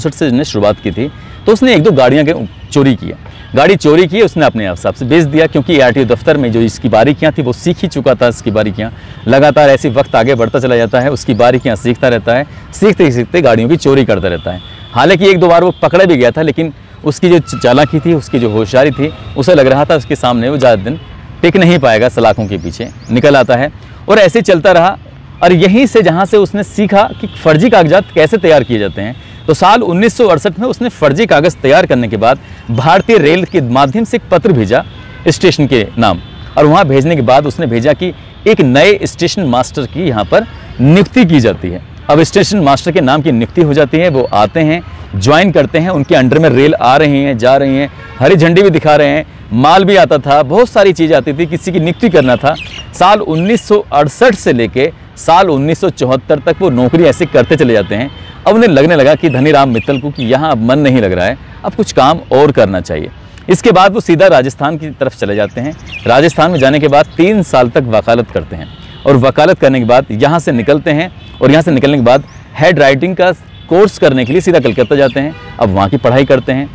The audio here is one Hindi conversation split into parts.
1964 से इसने शुरुआत की थी। तो उसने 1-2 गाड़ियाँ चोरी किया, गाड़ी चोरी की, उसने अपने हिसाब से बेच दिया, क्योंकि ARTO दफ्तर में जो इसकी बारीकियाँ थी वो सीख ही चुका था। इसकी बारीकियाँ लगातार ऐसे वक्त आगे बढ़ता चला जाता है, उसकी बारीकियाँ सीखता रहता है, सीखते ही सीखते गाड़ियों की चोरी करता रहता है। हालांकि 1-2 बार वो पकड़ा भी गया था, लेकिन उसकी जो चालाकी थी, उसकी जो होशियारी थी, उसे लग रहा था उसके सामने वो ज़्यादा दिन टिक नहीं पाएगा, सलाखों के पीछे निकल आता है और ऐसे चलता रहा। और यहीं से जहाँ से उसने सीखा कि फर्जी कागजात कैसे तैयार किए जाते हैं, तो साल 1968 में उसने फर्जी कागज़ तैयार करने के बाद भारतीय रेल के माध्यम से एक पत्र भेजा स्टेशन के नाम, और वहाँ भेजने के बाद उसने भेजा कि एक नए स्टेशन मास्टर की यहाँ पर नियुक्ति की जाती है। अब स्टेशन मास्टर के नाम की नियुक्ति हो जाती है, वो आते हैं, ज्वाइन करते हैं, उनके अंडर में रेल आ रही हैं, जा रही हैं, हरी झंडी भी दिखा रहे हैं, माल भी आता था, बहुत सारी चीज़ आती थी, किसी की नियुक्ति करना था। साल 1968 से लेके साल 1974 तक वो नौकरी ऐसे करते चले जाते हैं। अब उन्हें लगने लगा कि धनीराम मित्तल को कि यहाँ अब मन नहीं लग रहा है, अब कुछ काम और करना चाहिए। इसके बाद वो सीधा राजस्थान की तरफ चले जाते हैं। राजस्थान में जाने के बाद 3 साल तक वकालत करते हैं, और वकालत करने के बाद यहाँ से निकलते हैं, और यहाँ से निकलने के बाद हेड राइटिंग का कोर्स करने के लिए सीधा कलकत्ता जाते हैं। अब वहाँ की पढ़ाई करते हैं,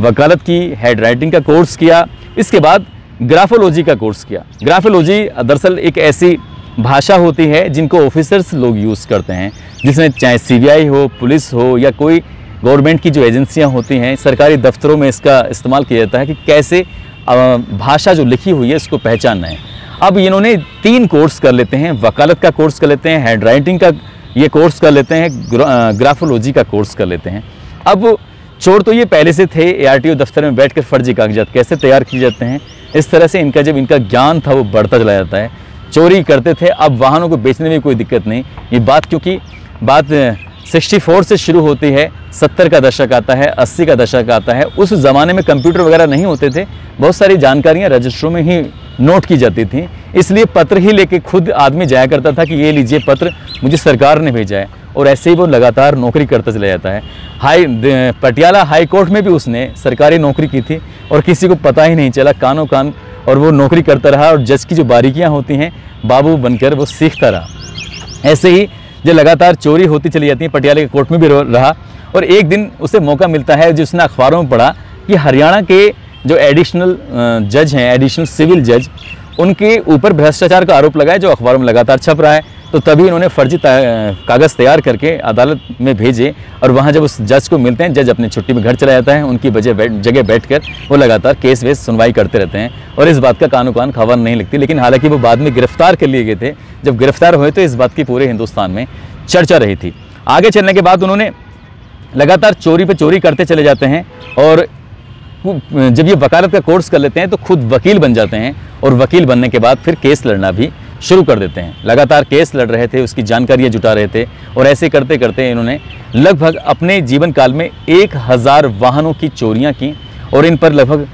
वकालत की, हेड राइटिंग का कोर्स किया, इसके बाद ग्राफोलॉजी का कोर्स किया। ग्राफोलॉजी दरअसल एक ऐसी भाषा होती है जिनको ऑफिसर्स लोग यूज़ करते हैं, जिसमें चाहे CBI हो, पुलिस हो, या कोई गवर्नमेंट की जो एजेंसियां होती हैं, सरकारी दफ्तरों में इसका इस्तेमाल किया जाता है कि कैसे भाषा जो लिखी हुई है इसको पहचानना है। अब इन्होंने 3 कोर्स कर लेते हैं, वकालत का कोर्स कर लेते हैं, हैंड राइटिंग का ये कोर्स कर लेते हैं, ग्राफोलॉजी का कोर्स कर लेते हैं। अब चोर तो ये पहले से थे, ARTO दफ्तर में बैठकर फर्जी कागजात कैसे तैयार किए जाते हैं, इस तरह से इनका जब इनका ज्ञान था वो बढ़ता चला जाता है। चोरी करते थे, अब वाहनों को बेचने में कोई दिक्कत नहीं। ये बात क्योंकि बात 64 से शुरू होती है, 70 का दशक आता है, 80 का दशक आता है। उस ज़माने में कंप्यूटर वगैरह नहीं होते थे, बहुत सारी जानकारियाँ रजिस्टरों में ही नोट की जाती थी, इसलिए पत्र ही लेके खुद आदमी जाया करता था कि ये लीजिए पत्र, मुझे सरकार ने भेजा है, और ऐसे ही वो लगातार नौकरी करता चला जाता है। पटियाला हाई कोर्ट में भी उसने सरकारी नौकरी की थी और किसी को पता ही नहीं चला, कानों कान, और वो नौकरी करता रहा, और जज की जो बारीकियाँ होती हैं बाबू बनकर वो सीखता रहा। ऐसे ही जो लगातार चोरी होती चली जाती है, पटियाला के कोर्ट में भी रहा, और एक दिन उसे मौका मिलता है, जिसने अखबारों में पढ़ा कि हरियाणा के जो एडिशनल जज हैं, एडिशनल सिविल जज, उनके ऊपर भ्रष्टाचार का आरोप लगा है, जो अखबारों में लगातार छप रहा है। तो तभी इन्होंने फर्जी कागज़ तैयार करके अदालत में भेजे, और वहाँ जब उस जज को मिलते हैं, जज अपनी छुट्टी में घर चला जाता है, उनकी जगह बैठकर वो लगातार केस वेस सुनवाई करते रहते हैं, और इस बात का कानों कान खबर नहीं लगती। लेकिन हालांकि वो बाद में गिरफ्तार कर लिए गए थे। जब गिरफ्तार हुए तो इस बात की पूरे हिंदुस्तान में चर्चा रही थी। आगे चलने के बाद उन्होंने लगातार चोरी पे चोरी करते चले जाते हैं, और जब ये वकालत का कोर्स कर लेते हैं तो खुद वकील बन जाते हैं, और वकील बनने के बाद फिर केस लड़ना भी शुरू कर देते हैं। लगातार केस लड़ रहे थे, उसकी जानकारियाँ जुटा रहे थे, और ऐसे करते करते इन्होंने लगभग अपने जीवन काल में 1000 वाहनों की चोरियाँ की, और इन पर लगभग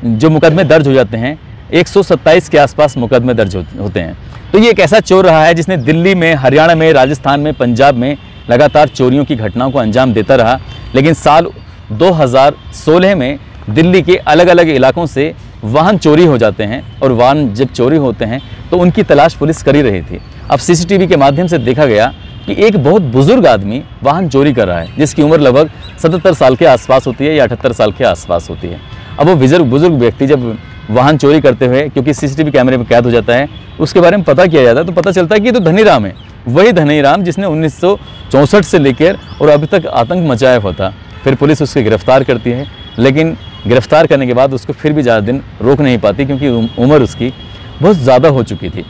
जो मुकदमे दर्ज हो जाते हैं 127 के आसपास मुकदमे दर्ज होते हैं। तो ये एक ऐसा चोर रहा है जिसने दिल्ली में, हरियाणा में, राजस्थान में, पंजाब में लगातार चोरियों की घटनाओं को अंजाम देता रहा। लेकिन साल 2016 में दिल्ली के अलग अलग इलाकों से वाहन चोरी हो जाते हैं, और वाहन जब चोरी होते हैं तो उनकी तलाश पुलिस कर ही रही थी। अब CCTV के माध्यम से देखा गया कि एक बहुत बुजुर्ग आदमी वाहन चोरी कर रहा है, जिसकी उम्र लगभग 77 साल के आसपास होती है या 78 साल के आसपास होती है। अब वो बुजुर्ग व्यक्ति जब वाहन चोरी करते हुए, क्योंकि CCTV कैमरे में कैद हो जाता है, उसके बारे में पता किया जाता है, तो पता चलता है कि ये तो धनीराम है, वही धनीराम जिसने 1964 से लेकर और अभी तक आतंक मचाया हुआ था। फिर पुलिस उसको गिरफ्तार करती है, लेकिन गिरफ्तार करने के बाद उसको फिर भी ज़्यादा दिन रोक नहीं पाती, क्योंकि उम्र उसकी बहुत ज़्यादा हो चुकी थी।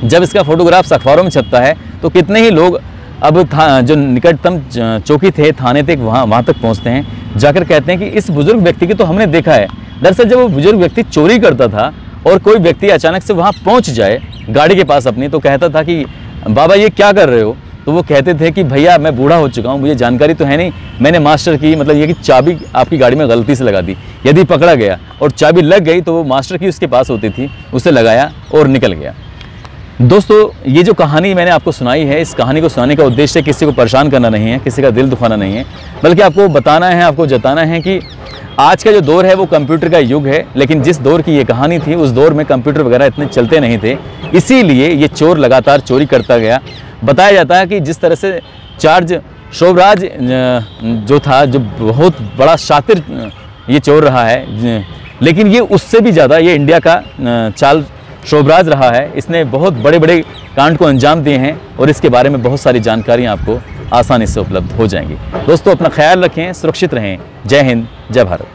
जब इसका फोटोग्राफ्स अखबारों में छपता है तो कितने ही लोग अब जो निकटतम चौकी थे, थाने थे, वहाँ तक पहुँचते हैं, जाकर कहते हैं कि इस बुजुर्ग व्यक्ति को तो हमने देखा है। दरअसल जब वो बुजुर्ग व्यक्ति चोरी करता था और कोई व्यक्ति अचानक से वहाँ पहुँच जाए गाड़ी के पास अपनी, तो कहता था कि बाबा ये क्या कर रहे हो, तो वो कहते थे कि भैया मैं बूढ़ा हो चुका हूँ, मुझे जानकारी तो है नहीं, मैंने मास्टर की, मतलब ये कि चाबी आपकी गाड़ी में गलती से लगा दी, यदि पकड़ा गया और चाबी लग गई तो वो मास्टर की उसके पास होती थी, उसे लगाया और निकल गया। दोस्तों ये जो कहानी मैंने आपको सुनाई है, इस कहानी को सुनाने का उद्देश्य किसी को परेशान करना नहीं है, किसी का दिल दुखाना नहीं है, बल्कि आपको बताना है, आपको जताना है कि आज का जो दौर है वो कंप्यूटर का युग है। लेकिन जिस दौर की ये कहानी थी उस दौर में कंप्यूटर वगैरह इतने चलते नहीं थे, इसीलिए ये चोर लगातार चोरी करता गया। बताया जाता है कि जिस तरह से चार्ज शोभराज जो था, जो बहुत बड़ा शातिर ये चोर रहा है, लेकिन ये उससे भी ज़्यादा ये इंडिया का चाल शोभराज रहा है। इसने बहुत बड़े बड़े कांड को अंजाम दिए हैं और इसके बारे में बहुत सारी जानकारियाँ आपको आसानी से उपलब्ध हो जाएंगी। दोस्तों, अपना ख्याल रखें, सुरक्षित रहें। जय हिंद, जय भारत।